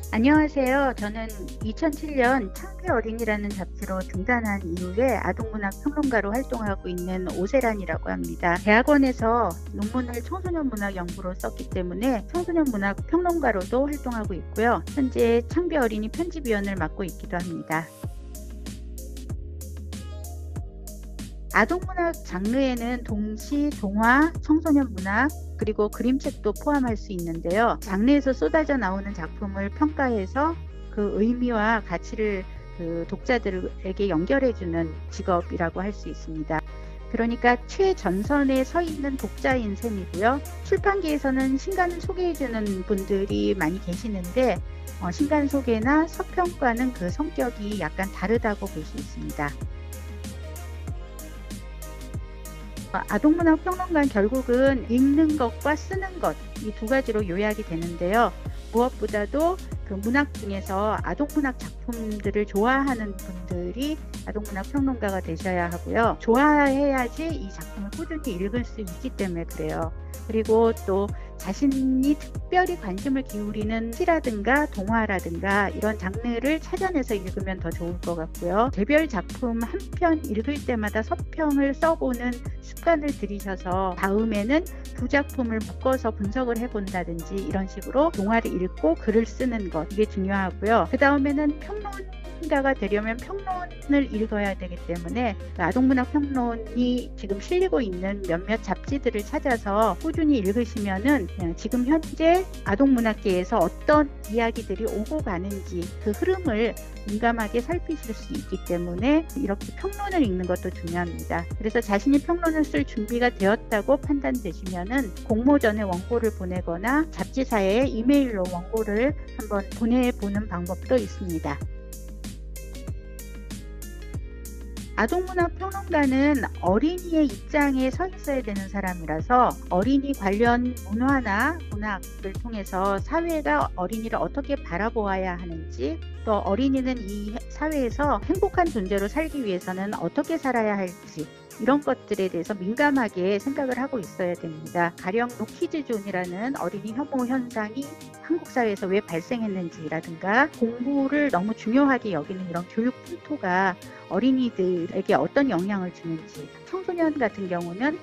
안녕하세요. 저는 2007년 창피 어린이라는 잡지로 등단한 이후에 아동문학 평론가로 활동하고 있는 오세란이라고 합니다. 대학원에서 논문을 청소년 문학 연구로 썼기 때문에 청소년 문학 평론가로도 활동하고 있고요. 현재 창피 어린이 편집위원을 맡고 있기도 합니다. 아동문학 장르에는 동시, 동화, 청소년 문학, 그리고 그림책도 포함할 수 있는데요. 장르에서 쏟아져 나오는 작품을 평가해서 그 의미와 가치를 독자들에게 연결해주는 직업이라고 할 수 있습니다. 그러니까 최전선에 서 있는 독자인 셈이고요. 출판계에서는 신간을 소개해주는 분들이 많이 계시는데 신간 소개나 서평과는 그 성격이 약간 다르다고 볼 수 있습니다. 아동문학 평론가는 결국은 읽는 것과 쓰는 것, 이 두 가지로 요약이 되는데요. 무엇보다도 그 문학 중에서 아동문학 작품들을 좋아하는 분들이 아동문학 평론가가 되셔야 하고요. 좋아해야지 이 작품을 꾸준히 읽을 수 있기 때문에 그래요. 그리고 또 자신이 특별히 관심을 기울이는 시라든가 동화라든가 이런 장르를 찾아내서 읽으면 더 좋을 것 같고요. 개별 작품 한 편 읽을 때마다 서평을 써보는 습관을 들이셔서 다음에는 두 작품을 묶어서 분석을 해본다든지 이런 식으로 동화를 읽고 글을 쓰는 것, 이게 중요하고요. 그 다음에는 평론가가 되려면 평론을 읽어야 되기 때문에 아동문학 평론이 지금 실리고 있는 몇몇 잡지들을 찾아서 꾸준히 읽으시면은 지금 현재 아동문학계에서 어떤 이야기들이 오고 가는지 그 흐름을 민감하게 살피실 수 있기 때문에 이렇게 평론을 읽는 것도 중요합니다. 그래서 자신이 평론을 쓸 준비가 되었다고 판단되시면은 공모전에 원고를 보내거나 잡지사에 이메일로 원고를 한번 보내보는 방법도 있습니다. 아동문학 평론가는 어린이의 입장에 서 있어야 되는 사람이라서 어린이 관련 문화나 문학을 통해서 사회가 어린이를 어떻게 바라보아야 하는지, 또 어린이는 이 사회에서 행복한 존재로 살기 위해서는 어떻게 살아야 할지, 이런 것들에 대해서 민감하게 생각을 하고 있어야 됩니다. 가령 노키즈존이라는 어린이 혐오 현상이 한국 사회에서 왜 발생했는지라든가 공부를 너무 중요하게 여기는 이런 교육 풍토가 어린이들에게 어떤 영향을 주는지, 청소년 같은 경우는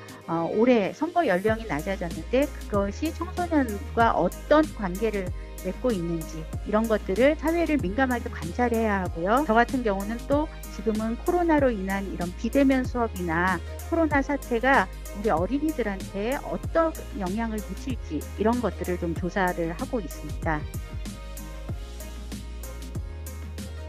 올해 선거 연령이 낮아졌는데 그것이 청소년과 어떤 관계를 맺고 있는지, 이런 것들을 사회를 민감하게 관찰해야 하고요. 저 같은 경우는 또 지금은 코로나로 인한 이런 비대면 수업이나 코로나 사태가 우리 어린이들한테 어떤 영향을 미칠지, 이런 것들을 좀 조사를 하고 있습니다.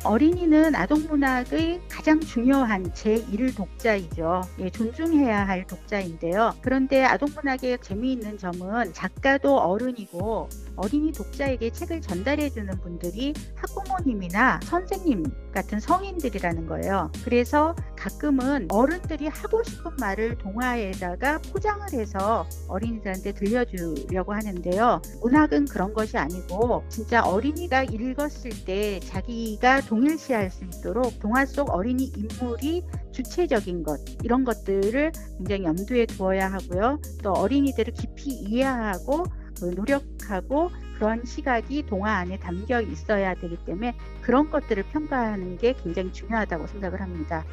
어린이는 아동문학의 가장 중요한 제1 독자이죠. 존중해야 할 독자인데요. 그런데 아동문학의 재미있는 점은 작가도 어른이고 어린이 독자에게 책을 전달해주는 분들이 학부모님이나 선생님 같은 성인들이라는 거예요. 그래서 가끔은 어른들이 하고 싶은 말을 동화에다가 포장을 해서 어린이들한테 들려주려고 하는데요. 문학은 그런 것이 아니고 진짜 어린이가 읽었을 때 자기가 동일시할 수 있도록 동화 속 어린이 인물이 주체적인 것, 이런 것들을 굉장히 염두에 두어야 하고요. 또 어린이들을 깊이 이해하고 노력하고 그런 시각이 동화 안에 담겨 있어야 되기 때문에 그런 것들을 평가하는 게 굉장히 중요하다고 생각을 합니다.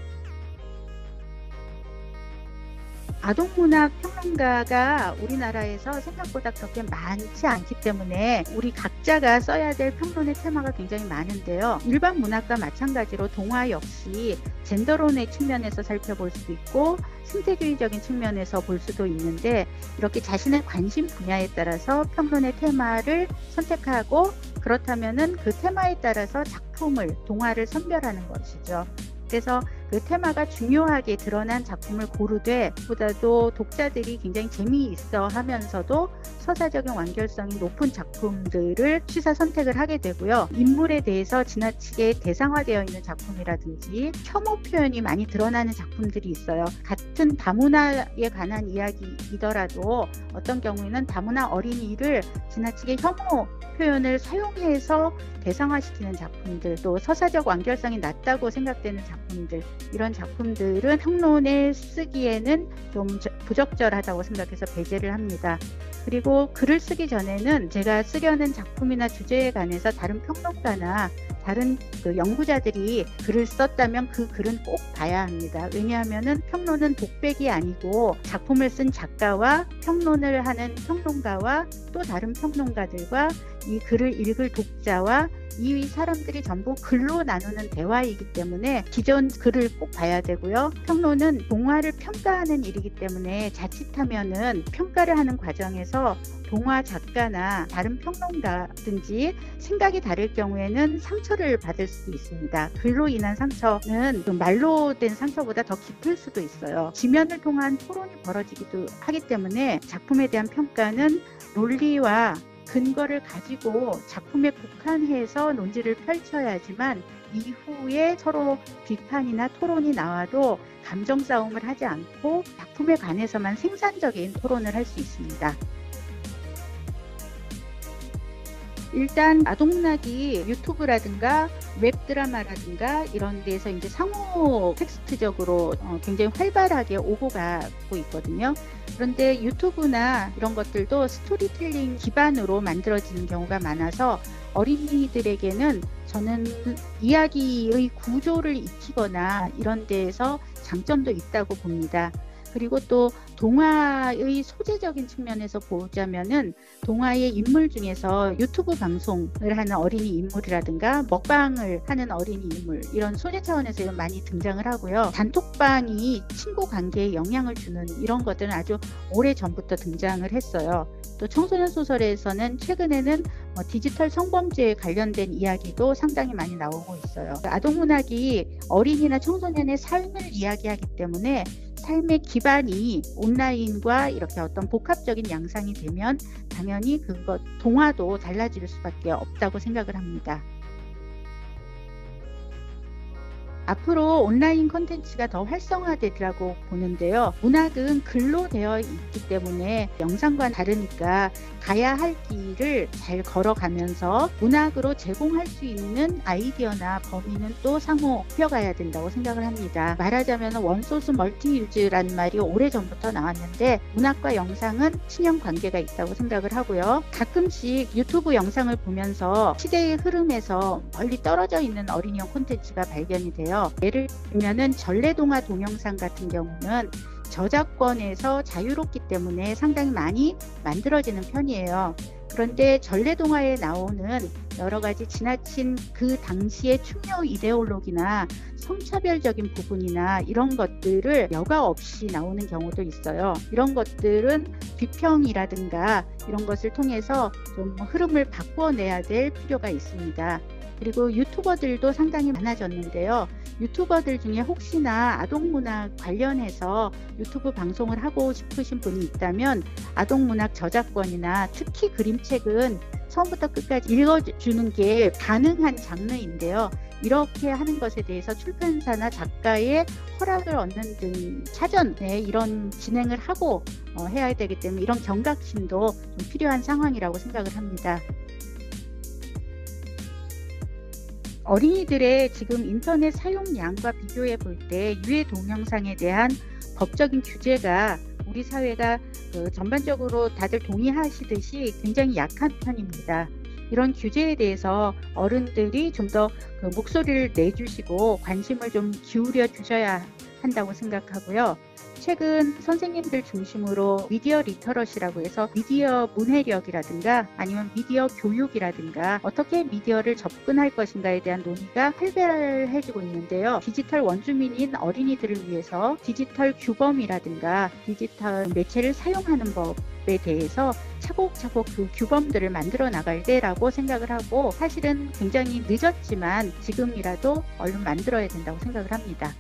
아동문학 평론가가 우리나라에서 생각보다 그렇게 많지 않기 때문에 우리 각자가 써야 될 평론의 테마가 굉장히 많은데요. 일반 문학과 마찬가지로 동화 역시 젠더론의 측면에서 살펴볼 수도 있고 생태주의적인 측면에서 볼 수도 있는데, 이렇게 자신의 관심 분야에 따라서 평론의 테마를 선택하고 그렇다면은 그 테마에 따라서 작품을, 동화를 선별하는 것이죠. 그래서 그 테마가 중요하게 드러난 작품을 고르되 보다도 독자들이 굉장히 재미있어 하면서도 서사적인 완결성이 높은 작품들을 취사 선택을 하게 되고요. 인물에 대해서 지나치게 대상화되어 있는 작품이라든지 혐오 표현이 많이 드러나는 작품들이 있어요. 같은 다문화에 관한 이야기이더라도 어떤 경우에는 다문화 어린이를 지나치게 혐오 표현을 사용해서 대상화시키는 작품들, 또 서사적 완결성이 낮다고 생각되는 작품들, 이런 작품들은 평론에 쓰기에는 좀 부적절하다고 생각해서 배제를 합니다. 그리고 글을 쓰기 전에는 제가 쓰려는 작품이나 주제에 관해서 다른 평론가나 다른 연구자들이 글을 썼다면 그 글은 꼭 봐야 합니다. 왜냐하면은 평론은 독백이 아니고 작품을 쓴 작가와 평론을 하는 평론가와 또 다른 평론가들과 이 글을 읽을 독자와 이 사람들이 전부 글로 나누는 대화이기 때문에 기존 글을 꼭 봐야 되고요. 평론은 동화를 평가하는 일이기 때문에 자칫하면은 평가를 하는 과정에서 동화 작가나 다른 평론가든지 생각이 다를 경우에는 상처를 받을 수도 있습니다. 글로 인한 상처는 말로 된 상처보다 더 깊을 수도 있어요. 지면을 통한 토론이 벌어지기도 하기 때문에 작품에 대한 평가는 논리와 근거를 가지고 작품에 국한해서 논지를 펼쳐야지만 이후에 서로 비판이나 토론이 나와도 감정 싸움을 하지 않고 작품에 관해서만 생산적인 토론을 할 수 있습니다. 일단 아동문학이 유튜브라든가 웹드라마라든가 이런 데서 이제 상호 텍스트적으로 굉장히 활발하게 오고 가고 있거든요. 그런데 유튜브나 이런 것들도 스토리텔링 기반으로 만들어지는 경우가 많아서 어린이들에게는 저는 이야기의 구조를 익히거나 이런 데에서 장점도 있다고 봅니다. 그리고 또 동화의 소재적인 측면에서 보자면은 동화의 인물 중에서 유튜브 방송을 하는 어린이 인물이라든가 먹방을 하는 어린이 인물 이런 소재 차원에서 많이 등장을 하고요. 단톡방이 친구 관계에 영향을 주는 이런 것들은 아주 오래 전부터 등장을 했어요. 또 청소년 소설에서는 최근에는 디지털 성범죄에 관련된 이야기도 상당히 많이 나오고 있어요. 아동문학이 어린이나 청소년의 삶을 이야기하기 때문에 삶의 기반이 온라인과 이렇게 어떤 복합적인 양상이 되면 당연히 동화도 달라질 수밖에 없다고 생각을 합니다. 앞으로 온라인 콘텐츠가 더 활성화되리라고 보는데요. 문학은 글로 되어 있기 때문에 영상과 다르니까 가야 할 길을 잘 걸어가면서 문학으로 제공할 수 있는 아이디어나 범위는 또 상호 좁혀가야 된다고 생각을 합니다. 말하자면 원소스 멀티유즈라는 말이 오래전부터 나왔는데 문학과 영상은 친연 관계가 있다고 생각을 하고요. 가끔씩 유튜브 영상을 보면서 시대의 흐름에서 멀리 떨어져 있는 어린이용 콘텐츠가 발견이 돼요. 예를 들면은 전래동화 동영상 같은 경우는 저작권에서 자유롭기 때문에 상당히 많이 만들어지는 편이에요. 그런데 전래동화에 나오는 여러 가지 지나친 그 당시의 충효 이데올로기나 성차별적인 부분이나 이런 것들을 여과 없이 나오는 경우도 있어요. 이런 것들은 비평이라든가 이런 것을 통해서 좀 흐름을 바꿔내야 될 필요가 있습니다. 그리고 유튜버들도 상당히 많아졌는데요. 유튜버들 중에 혹시나 아동문학 관련해서 유튜브 방송을 하고 싶으신 분이 있다면 아동문학 저작권이나 특히 그림책은 처음부터 끝까지 읽어주는 게 가능한 장르인데요. 이렇게 하는 것에 대해서 출판사나 작가의 허락을 얻는 등 사전에 이런 진행을 하고 해야 되기 때문에 이런 경각심도 좀 필요한 상황이라고 생각을 합니다. 어린이들의 지금 인터넷 사용량과 비교해 볼 때 유해 동영상에 대한 법적인 규제가 우리 사회가 전반적으로 다들 동의하시듯이 굉장히 약한 편입니다. 이런 규제에 대해서 어른들이 좀 더 목소리를 내주시고 관심을 좀 기울여 주셔야 한다고 생각하고요. 최근 선생님들 중심으로 미디어 리터러시라고 해서 미디어 문해력이라든가 아니면 미디어 교육이라든가 어떻게 미디어를 접근할 것인가에 대한 논의가 활발해지고 있는데요. 디지털 원주민인 어린이들을 위해서 디지털 규범이라든가 디지털 매체를 사용하는 법에 대해서 차곡차곡 그 규범들을 만들어 나갈 때라고 생각을 하고 사실은 굉장히 늦었지만 지금이라도 얼른 만들어야 된다고 생각을 합니다.